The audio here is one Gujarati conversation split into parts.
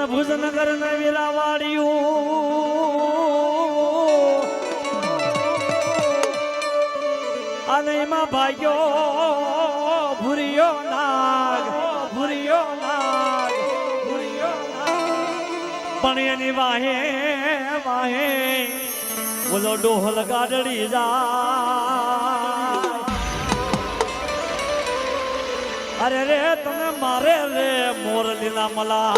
અને ભુજનગર ને વીરાવાડિયું અને એમાં ભાગ્યો ભૂરિયો નાગ પણ એની વાહે વાહે બોલો ડોહલ ગાડડી જાય. અરે રે તમે મારે રે મોરલીના મલા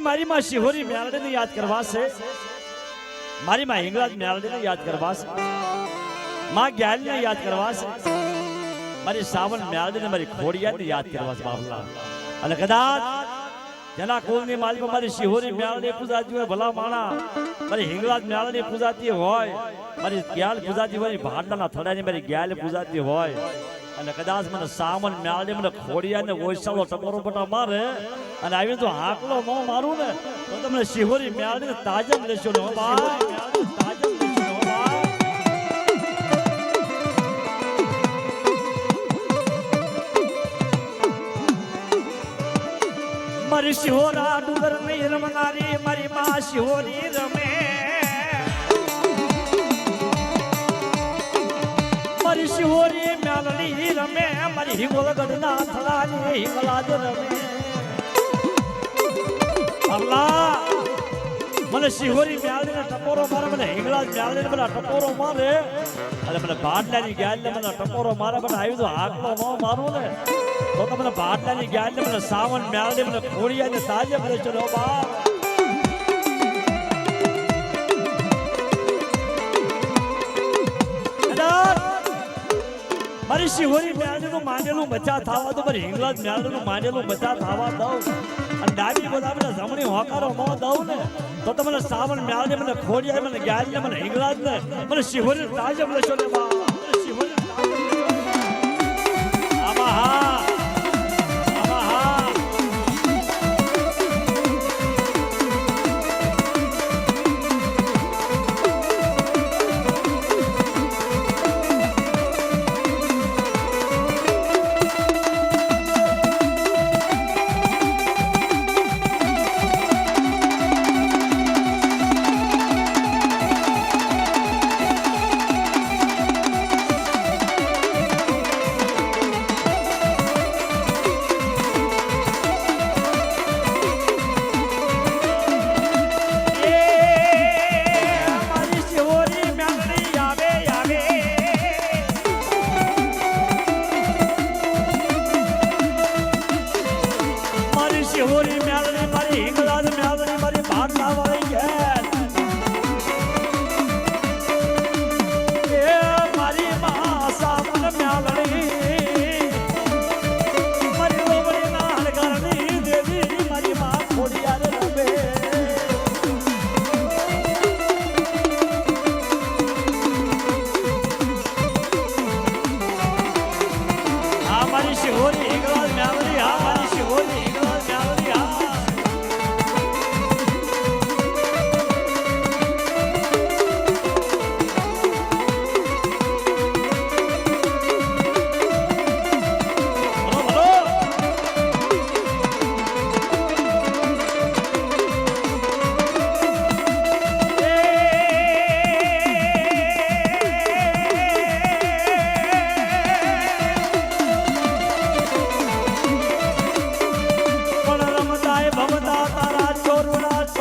મારી માં શિહોરી મેલડીને યાદ કરવા છે, મારી માં હિંગળાજ મેલડીને યાદ કરવા છે, માં ગ્યાલને યાદ કરવા છે, મારી સાવન મેલડીને મારી ખોડિયાને યાદ કરવા છે બાપલા. અને કદાચ જેના કુળની માલિક મારી શિહોરી મેલડી પૂજાતી હોય ભલા માણા, મારી હિંગળાજ મેલડી પૂજાતી હોય, મારી ગ્યાલ પૂજાતી હોય, ભાડના થડાની મારી ગ્યાલ પૂજાતી હોય, અને કદાચ મને સાવન મેલડી મને ખોડિયાને ઓછાલો ટકોરો બટા મારે અને આવીને તો હાકલો ન મારું ને તો તમને શિહોરી મેળવીને તાજમ લેશો ને મારી શિહોરા ડુંગર નહીં રમનારી મારી માં શિહોરી રમે, મારી શિહોરી મેલડી રમે, મારી હિંગોલ ગઢના થળાની હિંગલાજ રમે. મને શિહોરી મેળવીને ટકોરો મારે, મને હિંગળાજ મેળવીને મને ટકોરો મારે અને મને ભાડલાની ગ્યાલને મને ટકોરો મારે, મને આવ્યું તો હાથનો ન મારું ને તો મને ભાડલાની ગ્યાલને મને સાવન મેળવી મને ખોડિયાને તાજે મને ચલો બાપ. મારી શિહોરી મેળવીનું માંડેલું બચા થવા દો, મારી હિંગળાજ મેળવીનું માંડેલું બચા થવા દઉં અને ડાબી બધા જમણી હોકારો ન દઉં ને તો તમને સાવન મેળવી મને ખોડિયા મને ગ્યાલ મને હિંગળાજ ને મને શિહોરી તાજમ લેશો ને બા. આમાં હા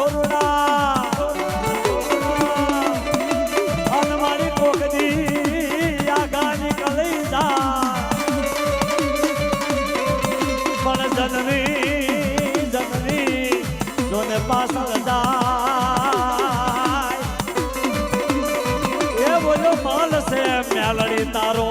છોરુડા અને મારી કોકડી આગાની કલઈ જા પણ જનની જનની જોને પાછળ જાય એ બોલો માલ છે મેલડી તારો